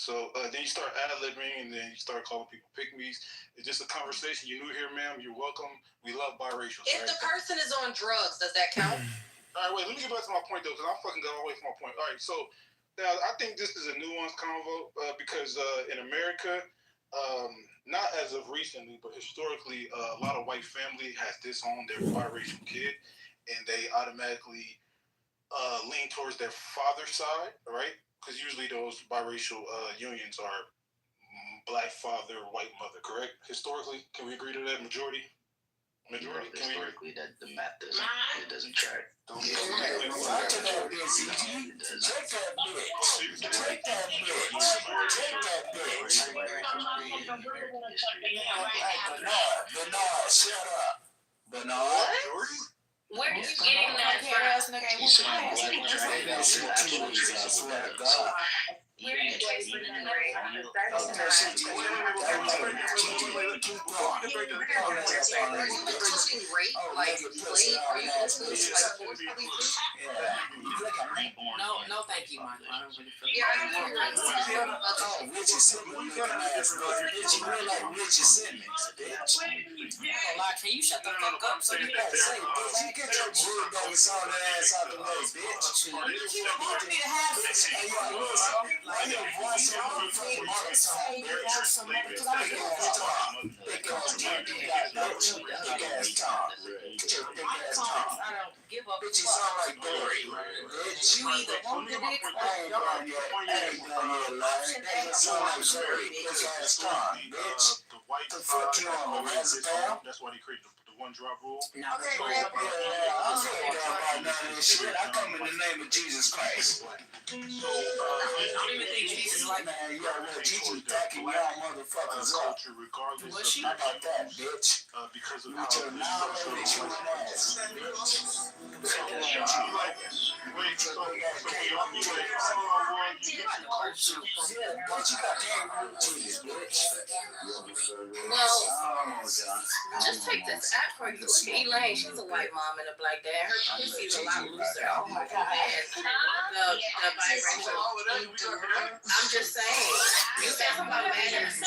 So then you start ad-libbing, and then you start calling people pick-me's. It's just a conversation. You're new here, ma'am. You're welcome. We love biracials. If Right? the person is on drugs, does that count? All right, wait. Let me get back to my point though, because I'm fucking got away from my point. All right, so now I think this is a nuanced convo because in America, um, not as of recently, but historically, a lot of white family has disowned their biracial kid, and they automatically lean towards their father's side, right? Because usually those biracial unions are black father, white mother, correct? Historically, can we agree to that? Majority? Majority? Can historically, that the math doesn't, it doesn't track. Don't get Shut up. Bernard. Where are you getting that from? Where are you getting No, thank you, Michael. I don't really feel Can you shut the fuck up so you can say, bitch, you get your bulldog song ass out the way, bitch. You want me to have like your voice on the phone, I don't give up. bitch, you sound like Dory, bitch. You either want the dick or I ain't done yet. I ain't done yet, like. That sound like Dory, bitch ass Tom, bitch. The white The fuck you on, Razapal? That's why they created the one drop rule. Okay, I'm saying about none of this shit. I come in the name of Jesus Christ. I don't even think Jesus like Man, you already Jesus backing y'all motherfuckers up. Culture, regardless Was she? How about that, bitch? Because of With your knowledge, you an ass. But you got kangaroo titties, bitch. Well, just take this app for you. Look at Elaine. She's a white mom and a black dad. Her pussy's a lot looser. Oh my god. The vibration. I'm just saying. You said something about manners. You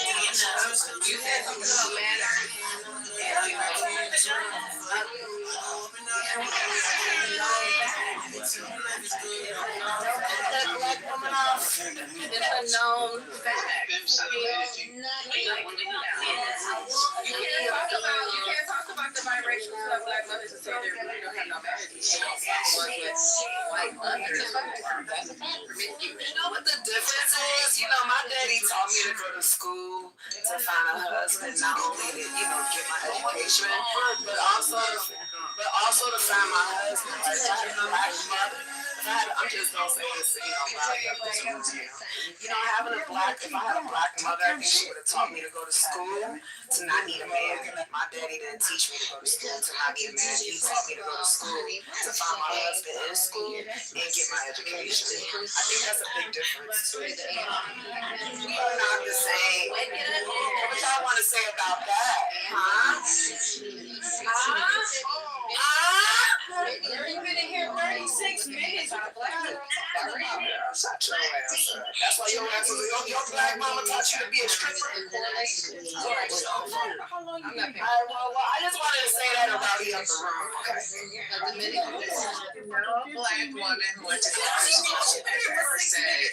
said something about manners. Black woman off. It's a known fact. You can't talk about the biracial of black mothers and say they really don't have no marriage. White mothers. That's a fact. You know what the difference is? You know, my daddy taught me to go to school to find a husband, not only to, get my education, but also to find my husband. Like, I had a black mother. I'm just gonna say this, having a black, if I had a black mother, I think she would have taught me to go to school to not need a man. My daddy didn't teach me to go to school to not need a man. He taught me to go to school to find my husband in school and get my education. I think that's a big difference. We are not the same. What y'all want to say about that? You've been in here 36 minutes on a black woman. Shut your ass up. That's why your ass was your black mama taught you to be a stripper. Alright, well, I just wanted to say that about the other room. No black woman went to college ever said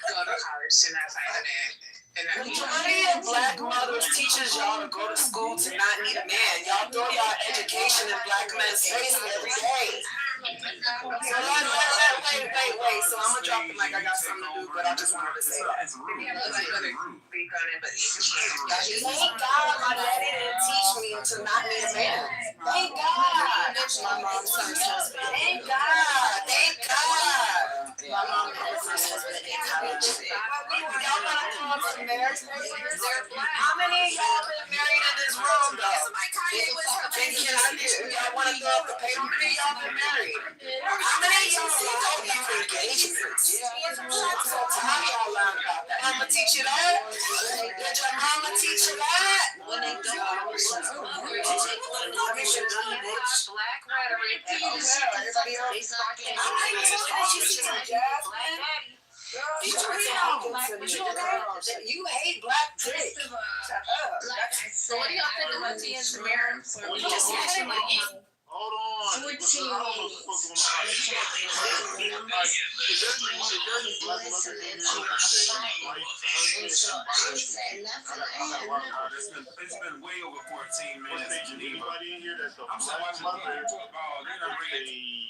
go to college to not find a man. The majority of black mothers teaches y'all to go to school to not need a man. Y'all throw y'all education in black men's faces every day. So wait. So I'm gonna drop the mic. I got something to do, but I just wanted to say that. Thank God my daddy didn't teach me to not need a man. Thank God. My mom's first husband. Thank God. My mom had her first husband in college. Y'all wanna come up to marriage papers? How many of y'all been married in this room though? Y'all wanna throw up the paper? How many of y'all been married? How many of y'all don't give engagements? So tell me all learn about that. Mama teach you that? Did your mama teach you that? When they don't, black rhetoric. I'm not even talking that she teaches Jasmine. You hate black dick. Shut up. So what do y'all think about Tia's mirror? Hold on. I don't know what the fuck going on. Is there any black mother in here that say white husband and It's been way over 14 minutes. anybody in here that's a I'm black sorry, mother?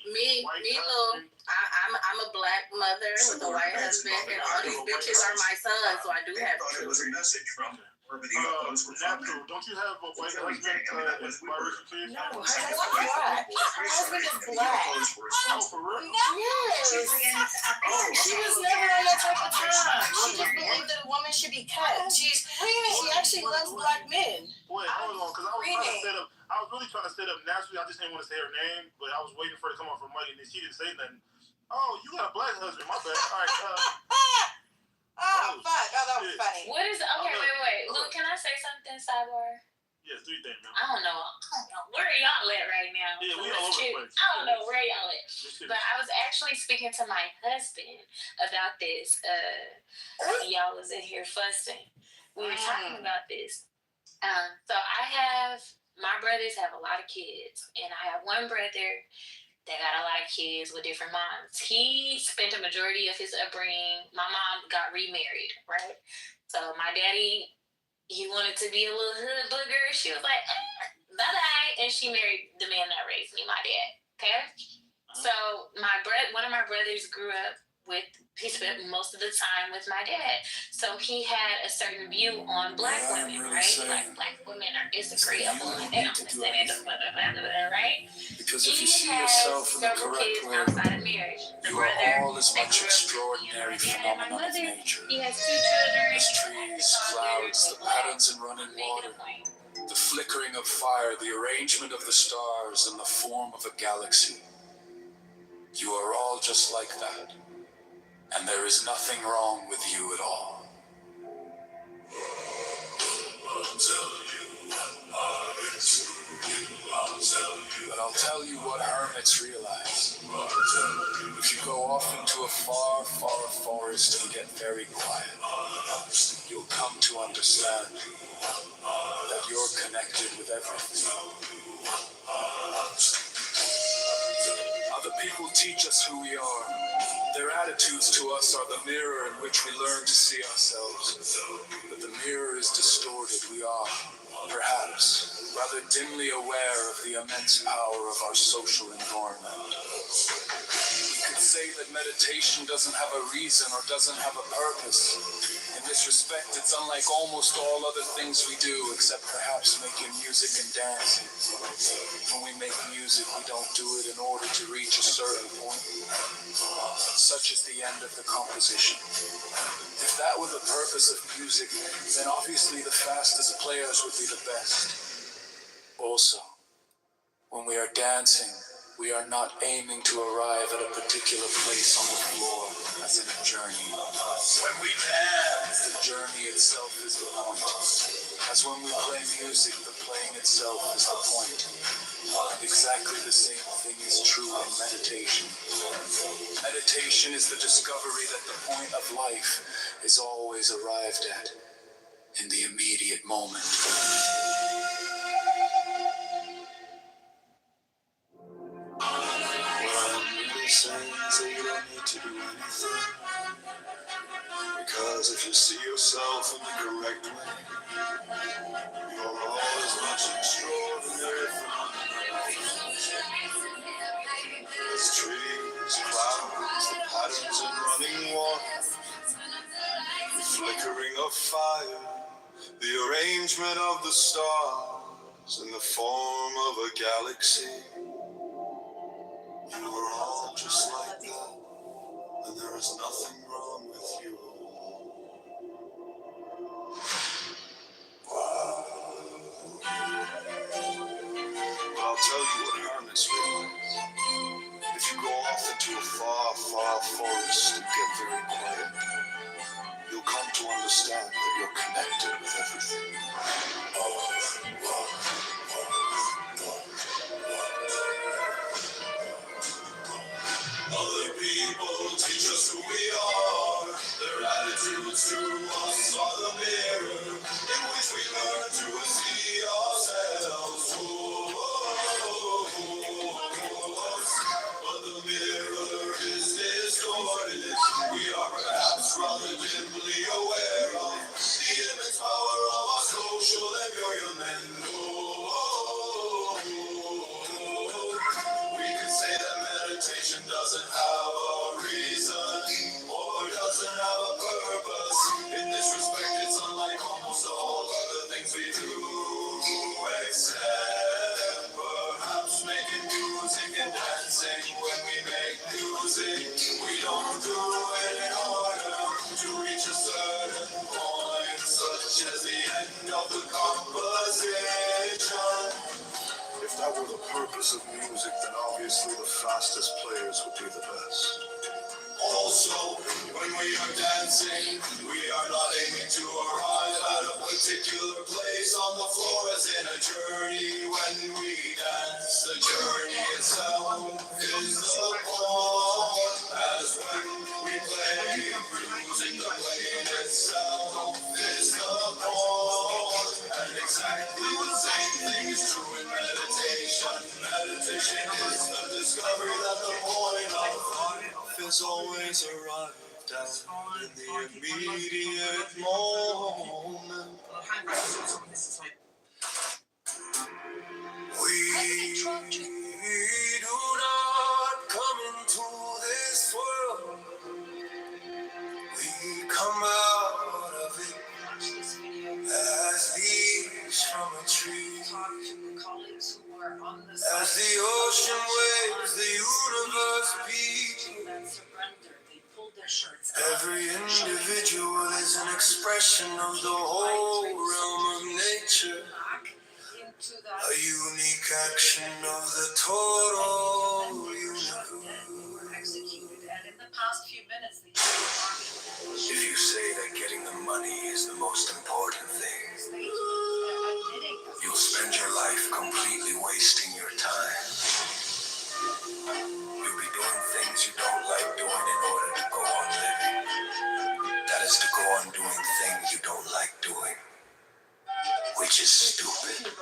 Me, Lil. I'm a black mother with a white husband, and all these bitches are my sons, so I do have It was a children. message from Natural, don't you have a white husband and biracial kids? No, her husband is black. Oh, for real? Yes. She was never on that type of time. She just believed that a woman should be cut. She actually loves black men. Wait, hold on, because I was trying to set up. I was really trying to set up naturally. I just didn't want to say her name, but I was waiting for her to come off her mic, and then she didn't say nothing. Oh, you got a black husband? My bad. All right. Oh, fuck. Oh, that was funny. What is wait. Look, can I say something, Sidebar? Yes, do you think, man? I don't know where y'all at right now. Yeah, we all over the place. I don't know where y'all at. But I was actually speaking to my husband about this. When y'all was in here fussing. We were talking about this. So my brothers have a lot of kids, and I have one brother that got a lot of kids with different moms. He spent a majority of his upbringing. My mom got remarried, right? So my daddy, he wanted to be a little hood booger. She was like, bye-bye. And she married the man that raised me, my dad, okay? So one of my brothers grew up he spent most of the time with my dad. So he had a certain view on black women, right? Like, black women are disagreeable and they don't understand it, right? Because if you see yourself in the correct way, outside of marriage. you are all as much extraordinary phenomenon of nature. He has 2 children. As trees, clouds, the patterns in running water, the flickering of fire, the arrangement of the stars, and the form of a galaxy. You are all just like that. And there is nothing wrong with you at all. But I'll tell you what hermits realize. If you go off into a far, far forest and get very quiet, you'll come to understand that you're connected with everything. Other people teach us who we are. Their attitudes to us are the mirror in which we learn to see ourselves. But the mirror is distorted. We are, perhaps, rather dimly aware of the immense power of our social environment. We could say that meditation doesn't have a reason or doesn't have a purpose. In this respect, it's unlike almost all other things we do, except perhaps making music and dancing. When we make music, we don't do it in order to reach a certain point. Such is the end of the composition. If that were the purpose of music, then obviously the fastest players would be the best. Also, when we are dancing, we are not aiming to arrive at a particular place on the floor, as in a journey. When we dance, the journey itself is the point. As when we play music, the playing itself is the point. And exactly the same thing is true in meditation. Meditation is the discovery that the point of life is always arrived at in the immediate moment. Say you don't need to do anything, because if you see yourself in the correct way, you're all as much extraordinary as trees, clouds, the patterns in running water, the flickering of fire, the arrangement of the stars in the form of a galaxy. You are all just like that, and there is nothing wrong with you. But I'll tell you what hermits realize. If you go off into a far, far forest and get very quiet, you'll come to understand that you're connected with everything. Other people teach us who we are. are the mirror in which we learn to see ourselves. But the mirror is distorted. We are perhaps rather dimly aware of the immense power of our social environment. We could say that meditation doesn't have a reason or doesn't have a purpose. In this respect, it's unlike almost all other things we do, except perhaps making music and dancing. When we make music, we don't do it in order to reach a certain point, such as the end of the composition. If that were the purpose of music, then obviously the fastest players would be the best. Also, when we are dancing, we are not aiming to arrive at a particular place on the floor as in a journey. When we dance, the journey itself is the point. As when we play, using the plane itself is the point. And exactly the same thing is true in meditation. Meditation is the discovery that the point of life is always arrived at in the immediate moment. We do not come into this world. We come out of it as leaves from a tree. As the ocean waves, the universe beats. Every individual is an expression of the whole realm of nature. A unique action of the total universe. If you say that getting the money is the most important thing, you'll spend your life completely wasting your time. You'll be doing things you don't like doing in order to go on living. That is to go on doing things you don't like doing, which is stupid.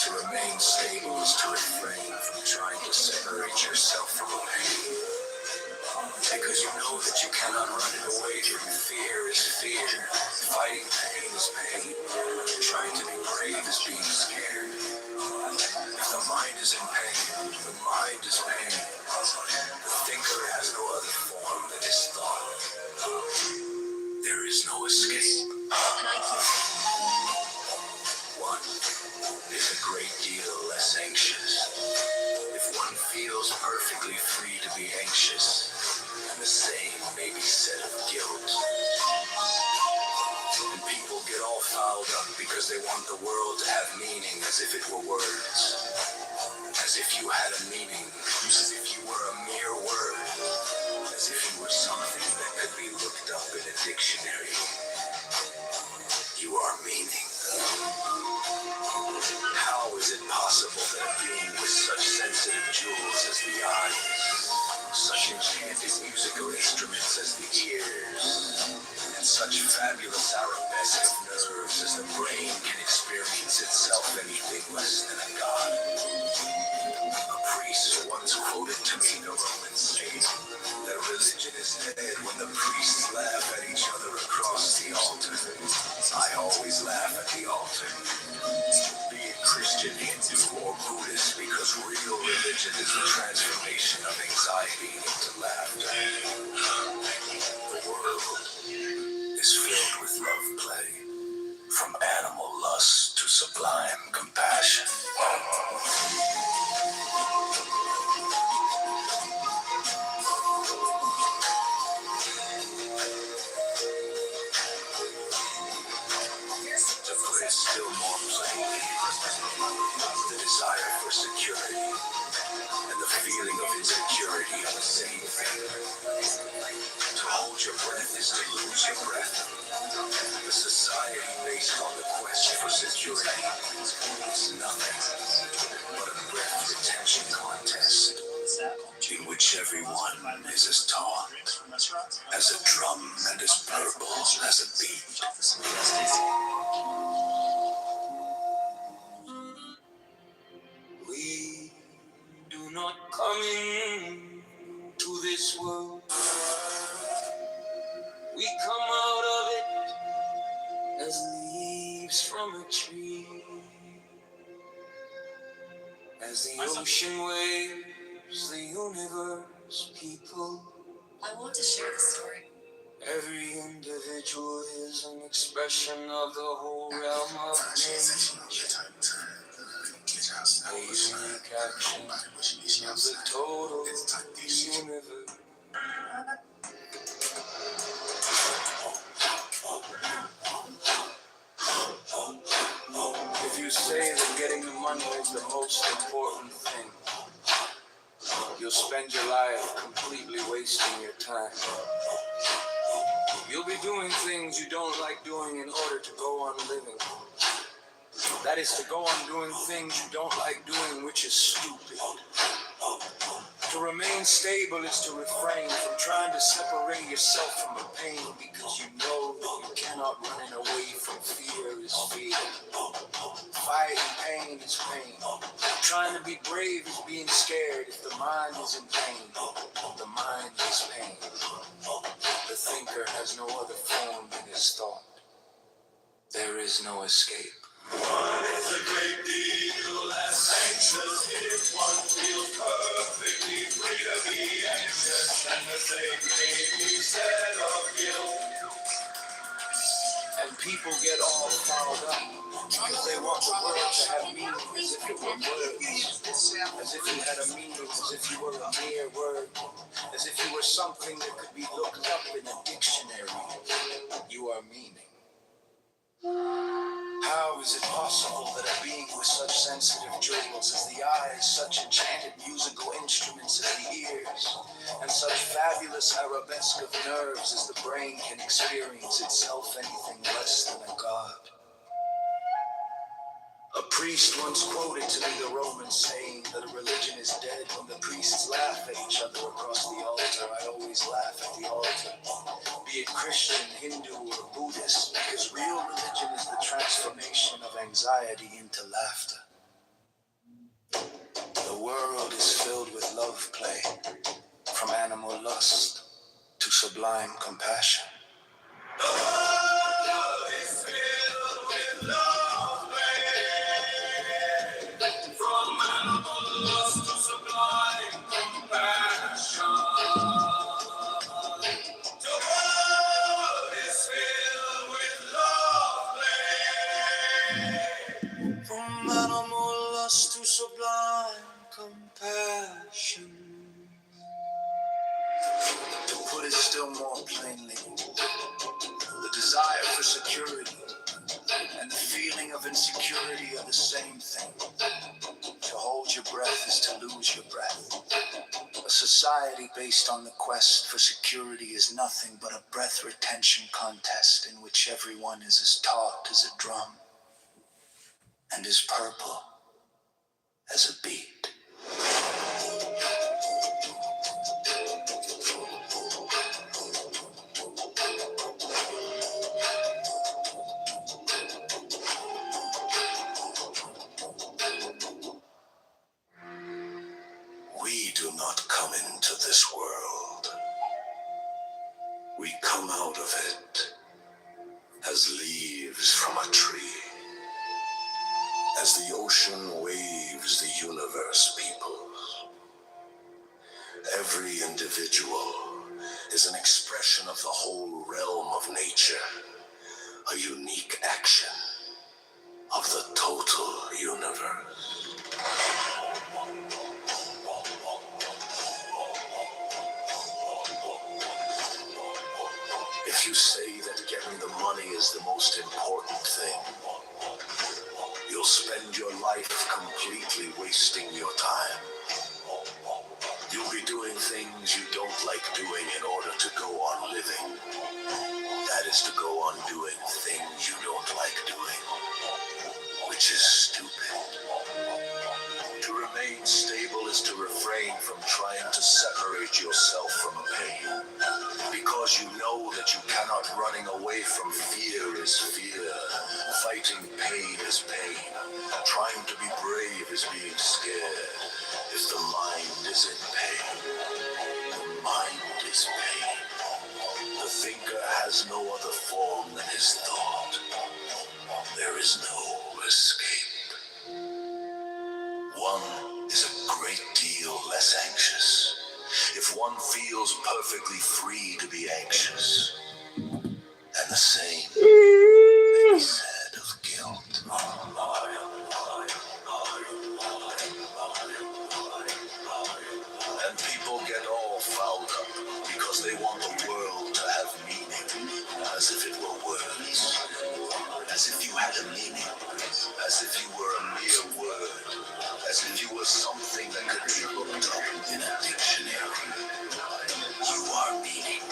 To remain stable is to refrain from trying to separate yourself from pain. Because you know that you cannot run it away from fear is fear. Fighting pain is pain. Trying to be brave is being scared. If the mind is in pain, the mind is pain. The thinker has no other form than his thought. There is no escape. One is a great deal less anxious. If one feels perfectly free to be anxious, and the same may be said of guilt. And people get all fouled up because they want the world to have meaning as if it were words. As if you had a meaning, as if you were a mere word, as if you were something that could be looked up in a dictionary. You are meaning. How is it possible that a being with such sensitive jewels as the eyes, such enchanted musical instruments as the ears, and such fabulous arabesque of nerves as the brain can experience itself anything less than a god? A priest once quoted to me the Roman saying that religion is dead when the priests laugh at each other across the altar. I always laugh at the altar. Be it Christian, Hindu, or Buddhist, because real religion is the transformation of anxiety into laughter. The world is filled with love play, from animal lust to sublime compassion. To put it still more plainly, the desire for security and the feeling of insecurity are the same thing. To hold your breath is to lose your breath. The society based on the quest for security is nothing but a breath retention concept. is taut as a drum and as purple as a beat. We do not come into this world. We come out of it as leaves from a tree. As the ocean waves, the universe, people. I want to share the story. Every individual is an expression of the whole realm of nature. A unique action of the total universe. If you say that getting the money is the most important thing, you'll spend your life completely wasting your time. You'll be doing things you don't like doing in order to go on living. That is to go on doing things you don't like doing, which is stupid. To remain stable is to refrain from trying to separate yourself from a pain because you know that you cannot run away from fear is fear. Fighting pain is pain. Trying to be brave is being scared. If the mind is in pain, the mind is pain. The thinker has no other form than his thought. There is no escape. One is a great deal less anxious if one feels perfectly free to be anxious, and the same may be said of guilt. And people get all fouled up because they want the world to have meaning as if it were words, as if it had a meaning, as if you were a mere word, as if you were something that could be looked up in a dictionary. You are meaning. How is it possible that a being with such sensitive jewels as the eyes, such enchanted musical instruments as the ears, and such fabulous arabesque of nerves as the brain can experience itself anything less than a god? A priest once quoted to me the Roman saying that a religion is dead when the priests laugh at each other across the altar. I always laugh at the altar, be it Christian, Hindu, or Buddhist, because real religion is the transformation of anxiety into laughter. The world is filled with love play, from animal lust to sublime compassion. The world is filled with love play, from animal lust to sublime compassion. The world is filled with love play, from animal lust to sublime compassion. To put it still more plainly, the desire for security and the feeling of insecurity are the same thing. To hold your breath is to lose your breath. A society based on the quest for security is nothing but a breath retention contest in which everyone is as taut as a drum and as purple as a beat. We do not come into this world. We come out of it as leaves from a tree. As the ocean waves, the universe peoples. Every individual is an expression of the whole realm of nature, a unique action of the total universe. If you say that getting the money is the most important thing, you'll spend your life completely wasting your time. You'll be doing things you don't like doing in order to go on living. That is to go on doing things you don't like doing, which is stupid. To remain stable is to refrain from trying to separate yourself from a pain. because you know that you cannot. Running away from fear is fear. Fighting pain is pain. Trying to be brave is being scared. If the mind is in pain, the mind is pain. The thinker has no other form than his thought. There is no escape. One is a great deal less anxious if one feels perfectly free to be anxious. And the same may be said of guilt. And people get all fouled up because they want the world to have meaning, as if it were words, as if you had a meaning, as if you were a mere word, as if you were something that could be looked up in a dictionary. You are meaning.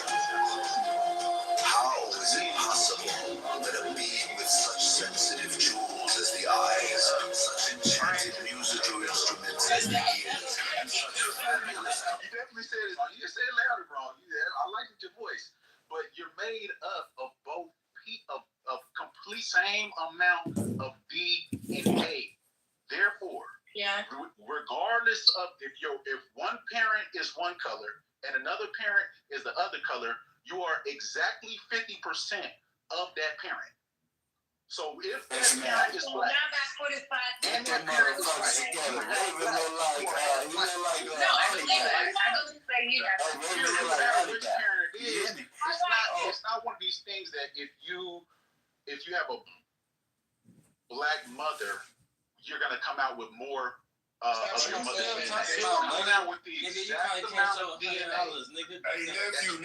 How is it possible that a being with such sensitive jewels as the eyes, such enchanted musical instruments as the ears, and such fabulous... You definitely said it. You just said it louder, bro. I liked your voice, but you're made up of both of complete same amount of D and A. Therefore, regardless of if one parent is one color and another parent is the other color, you are exactly 50% of that parent. So if that parent is black, and that parent is white, it's not one of these things that if you have a black mother, you're gonna come out with more of your mother's DNA. Come out with the exact amount of DNA. Hey, nephew.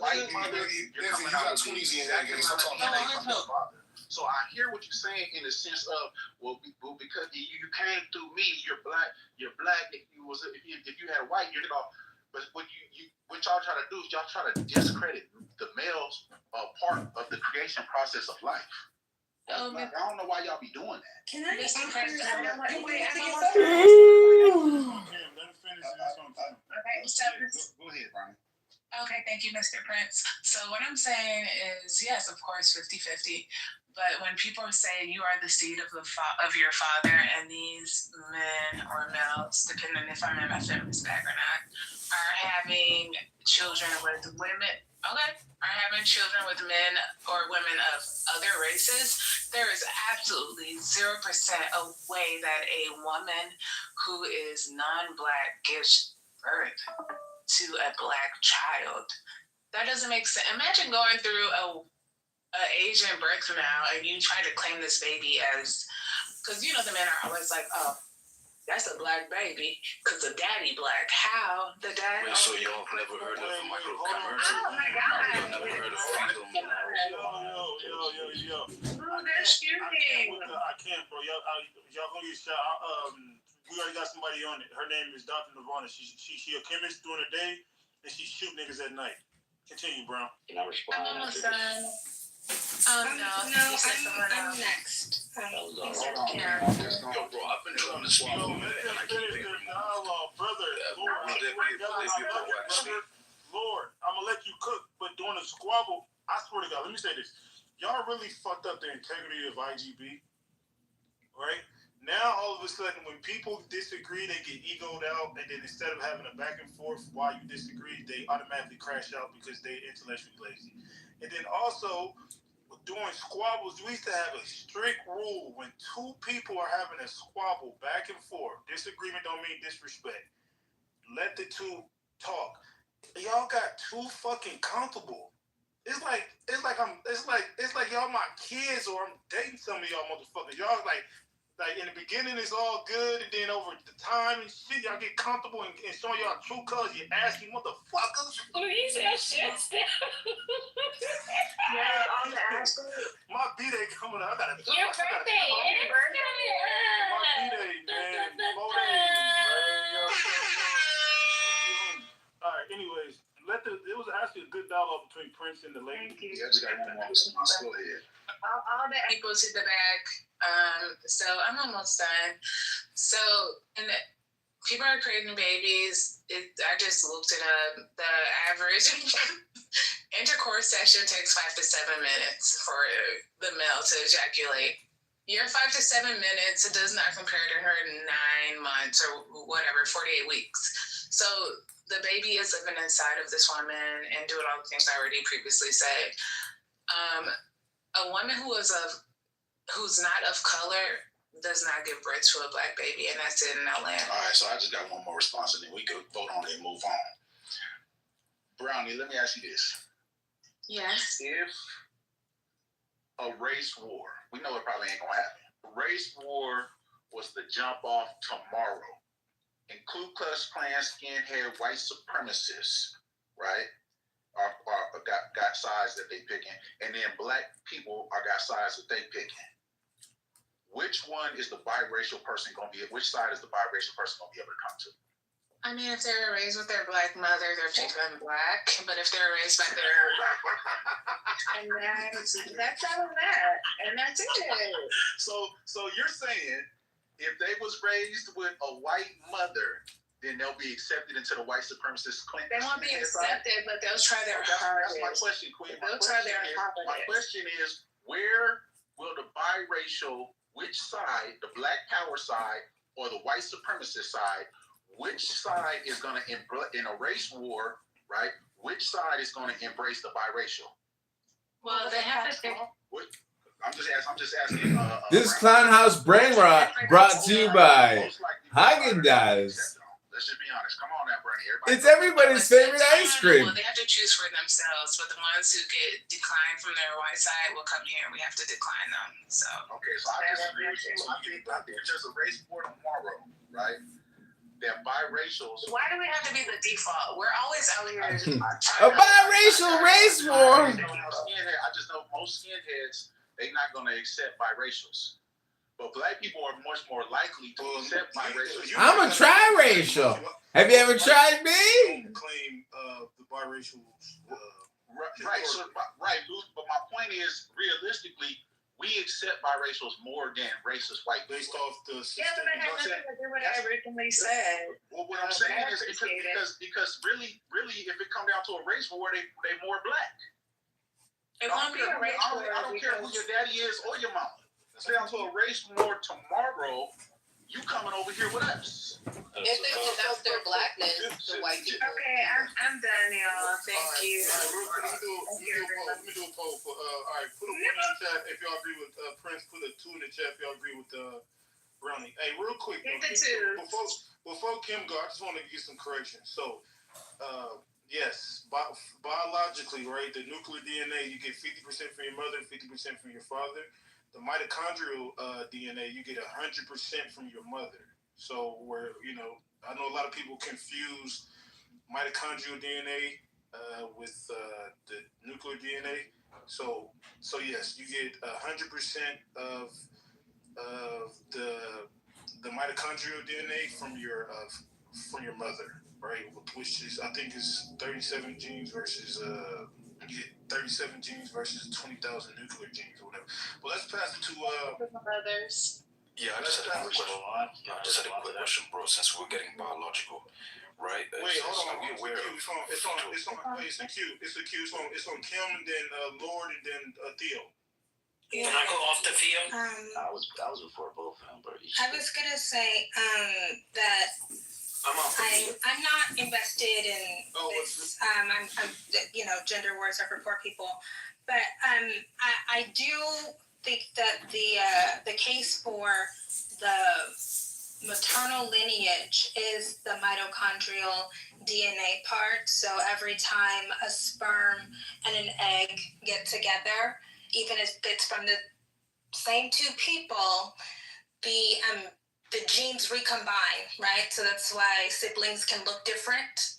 White mother, you're coming out with the exact amount of DNA from your father. So I hear what you're saying in the sense of, well because you came through me, you're black. If you had white, you're off. But what y'all try to do is y'all try to discredit the male's part of the creation process of life. I don't know why y'all be doing that. Can I just Let him finish. Go ahead, Ronnie. Okay, thank you, Mr. Prince. So what I'm saying is, yes, of course, 50-50. But when people say you are the seed of your father, and these men or males, depending if I'm in my feminist bag or not, are having children with women, are having children with men or women of other races, there is absolutely 0% a way that a woman who is non-black gives birth to a black child. That doesn't make sense. Imagine going through a Asian birth canal and you try to claim this baby as, because the men are always like, oh, that's a black baby because the daddy black. How the daddy? Wait, so y'all never heard of microconversion? Oh my God! Y'all never heard of fetal Yo. They're shooting. I can't, bro. Y'all gonna get shot. We already got somebody on it. Her name is Dr. Nirvana. She a chemist during the day, and she shoot niggas at night. Continue, Brown. Can I respond? I'm almost done. I'm next. Yo, bro, I've been trying to speak on that, and I keep getting removed. Brother, Lord, I'm gonna let you cook, but during the squabble, I swear to God, let me say this. Y'all really fucked up the integrity of IGB, right? Now, all of a sudden, when people disagree, they get egoed out, and then instead of having a back and forth while you disagree, they automatically crash out because they're intellectually lazy. And then also, during squabbles, we used to have a strict rule when two people are having a squabble back and forth. Disagreement don't mean disrespect. Let the two talk. Y'all got too fucking comfortable. It's like y'all my kids, or I'm dating some of y'all motherfuckers. Y'all like in the beginning it's all good, and then over the time and shit, y'all get comfortable and showing y'all true colors. You asking motherfuckers. Please, shut down. My B-Day coming up. I gotta. Your birthday. My B-Day, man. 4 days, man. All right. Anyways, it was actually a good dialogue between Prince and the lady. Thank you. Yeah, we got one more response. Go ahead. All the people to the back. So I'm almost done. So, and people are creating babies. I just looked it up. The average intercourse session takes 5 to 7 minutes for the male to ejaculate. Your 5 to 7 minutes does not compare to her 9 months or whatever, 48 weeks. So the baby is living inside of this woman and doing all the things I already previously said. A woman who's not of color does not give birth to a Black baby, and that's it in Atlanta. All right, so I just got one more response, and then we could vote on it and move on. Brownie, let me ask you this. Yes. If a race war, we know it probably ain't gonna happen. A race war was to jump off tomorrow, and Ku Klux Klan skinhead white supremacists, right, are got sides that they picking, and then Black people got sides that they picking. Which one is the biracial person gonna be? Which side is the biracial person gonna be able to come to? I mean, if they're raised with their Black mother, they're picking Black. But if they're raised by their and that's all of that, and that's it. So you're saying if they was raised with a white mother, then they'll be accepted into the white supremacist Klan? They won't be accepted, but they'll try their hardest. That's my question, Queen. They'll try their hardest. My question is, where will the biracial, which side, the Black power side or the white supremacist side, which side is going to, in a race war, right, which side is going to embrace the biracial? Well, they have to pick. I'm just asking. This Clown House Brain Rot brought to you by Haagen-Dazs. Let's just be honest. Come on now, Bernie. It's everybody's favorite ice cream. Well, they have to choose for themselves, but the ones who get declined from their white side will come here and we have to decline them. So okay, so I disagree with you. I think it's just a race war tomorrow, right? That biracials. Why do we have to be the default? We're always out here. A biracial race war. I just know most skinheads, they're not going to accept biracials. But Black people are much more likely to accept biracials. I'm a triracial. Have you ever tried me? Claim the biracial. Right. So, right. But my point is, realistically, we accept biracials more than racist white people. Based off the system. Yeah, but that has nothing to do with what I originally said. Well, what I'm saying is because really, if it come down to a race war, they more Black. It won't be a race war. I don't care who your daddy is or your mama. It's down to a race war tomorrow. You coming over here with us? If they denounce their Blackness, the white people. Okay, I'm done, y'all. Thank you. Let me do a poll for. All right, put a 1 in the chat if y'all agree with Prince. Put a 2 in the chat if y'all agree with Brownie. Hey, real quick, before Kim go, I just want to get some corrections. So, yes, biologically, right, the nuclear DNA, you get 50% from your mother, 50% from your father. The mitochondrial DNA, you get 100% from your mother. So where, I know a lot of people confuse mitochondrial DNA with the nuclear DNA. So yes, you get 100% of the mitochondrial DNA from your mother, right? Which is, I think, is 37 genes versus you get 37 genes versus 20,000 nuclear genes or whatever. Well, let's pass it to others. Yeah, I just had a quick question, bro. Since we're getting biological, right? Wait, hold on. It's a Q. It's on Kim, and then Lord, and then Theo. Can I go off the field? I was before both of them, but I was gonna say that. I'm not invested in this. I'm gender wars are for poor people, but I do think that the case for the maternal lineage is the mitochondrial DNA part. So every time a sperm and an egg get together, even if it's from the same two people, the genes recombine, right? So that's why siblings can look different.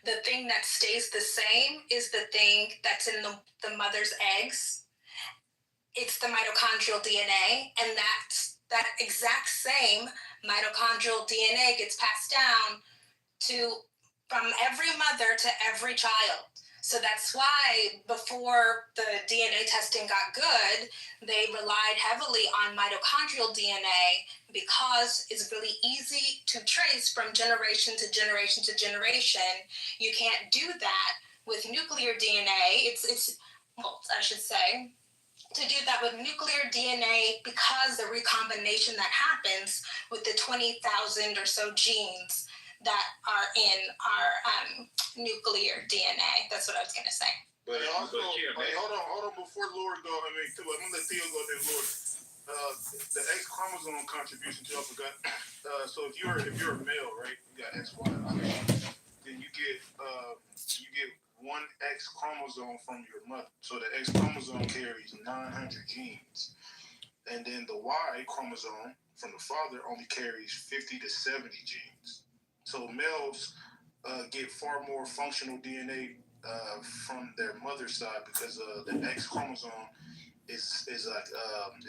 The thing that stays the same is the thing that's in the mother's eggs. It's the mitochondrial DNA, and that exact same mitochondrial DNA gets passed down from every mother to every child. So that's why before the DNA testing got good, they relied heavily on mitochondrial DNA because it's really easy to trace from generation to generation to generation. You can't do that with nuclear DNA. Well, I should say, to do that with nuclear DNA because the recombination that happens with the 20,000 or so genes that are in our nuclear DNA. That's what I was going to say. But also, hold on, before Lord go, I'm gonna let Theo go then Lord. The X chromosome contribution too, I forgot. So if you're a male, right, you got XY, then you get one X chromosome from your mother. So the X chromosome carries 900 genes. And then the Y chromosome from the father only carries 50 to 70 genes. So males get far more functional DNA from their mother's side because the X chromosome is like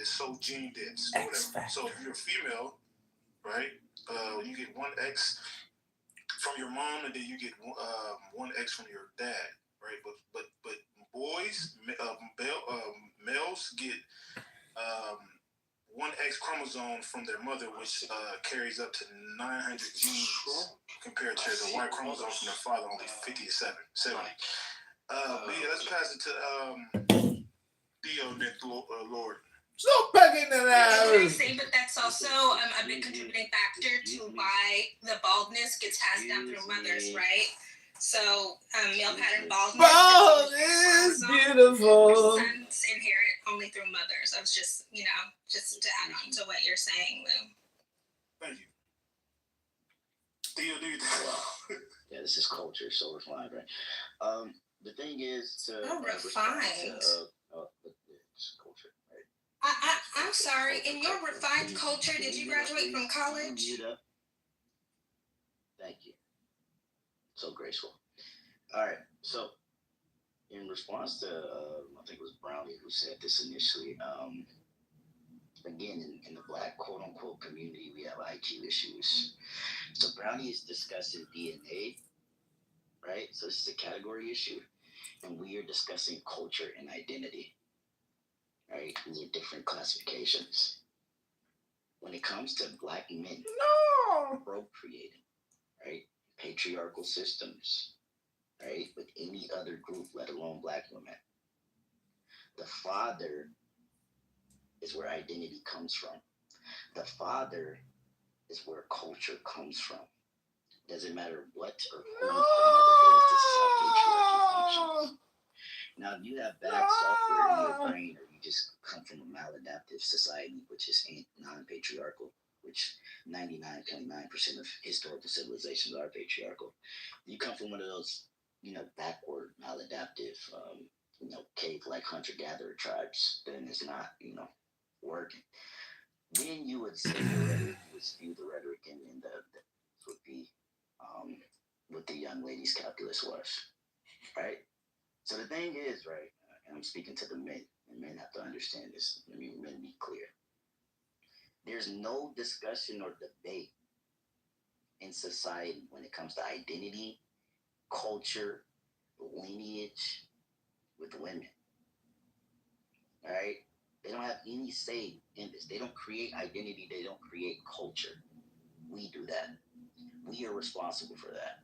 is so gene dense or whatever. So if you're a female, right, you get one X from your mom, and then you get one X from your dad, right? But boys, males get one X chromosome from their mother, which carries up to 900 genes compared to the Y chromosome from their father, only 50 to 70. But yeah, let's pass it to Theo and then Lord. So packing that Can I out. say, but that's also a big contributing factor to why the baldness gets passed down through mothers, right? So male pattern baldness. Bald is beautiful. Sons inherit only through mothers. I was just to add on to what you're saying, Lou. Thank you. Theo, do you Yeah, this is culture, so refined, right? The thing is to refined. It's culture, right? I'm sorry. In your refined culture, did you graduate from college? Thank you. So graceful. All right. So, in response to, I think it was Brownie who said this initially. Again, in the Black quote unquote community, we have IQ issues. So Brownie is discussing DNA, right? So this is a category issue, and we are discussing culture and identity, right? These are different classifications. When it comes to Black men, procreating, right? Patriarchal systems, right? With any other group, let alone Black women. The father is where identity comes from. The father is where culture comes from. Doesn't matter what or who the mother is, this is how patriarchy functions. Now, if you have bad software in your brain, or you just come from a maladaptive society, which is non-patriarchal, which 99.9% of historical civilizations are patriarchal. You come from one of those, backward, maladaptive, cave-like hunter-gatherer tribes, then it's not, working. Then you would say the rhetoric, you would spew the rhetoric, and the would be what the young lady's calculus was, right? So the thing is, right, and I'm speaking to the men, and men have to understand this. Let me be clear. There's no discussion or debate in society when it comes to identity, culture, lineage with women. All right? They don't have any say in this. They don't create identity. They don't create culture. We do that. We are responsible for that.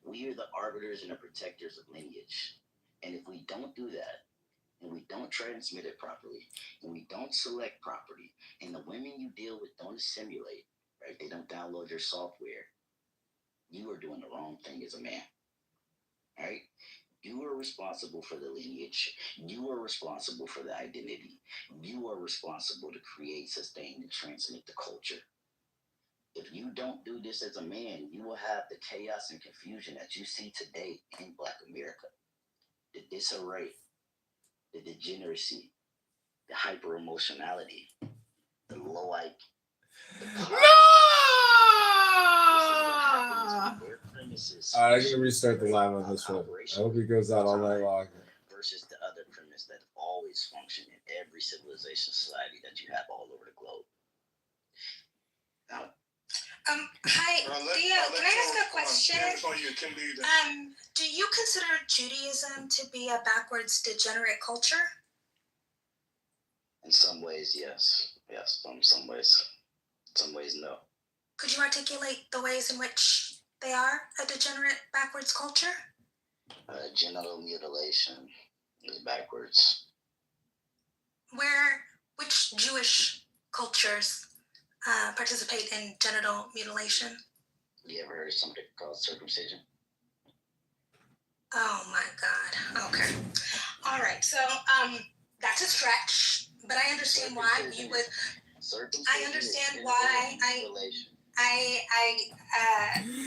We are the arbiters and the protectors of lineage. And if we don't do that, and we don't transmit it properly, and we don't select properly, and the women you deal with don't assimilate, right? They don't download your software. You are doing the wrong thing as a man, right? You are responsible for the lineage. You are responsible for the identity. You are responsible to create, sustain, and transmit the culture. If you don't do this as a man, you will have the chaos and confusion that you see today in Black America. The disarray, the degeneracy, the hyper-emotionality, the low IQ. All right, I'm gonna restart the live on this one. I hope it goes out all night long. Versus the other premise that always function in every civilization society that you have all over the globe. Now, hi, Theo. Can I ask a question? question. It's on you. Kim, do you Do you consider Judaism to be a backwards, degenerate culture? In some ways, yes. Yes, some ways. Some ways, no. Could you articulate the ways in which they are a degenerate, backwards culture? Genital mutilation is backwards. Which Jewish cultures participate in genital mutilation? You ever heard of something called circumcision? Oh my God. Okay. All right. So that's a stretch, but I understand why you would. I understand why I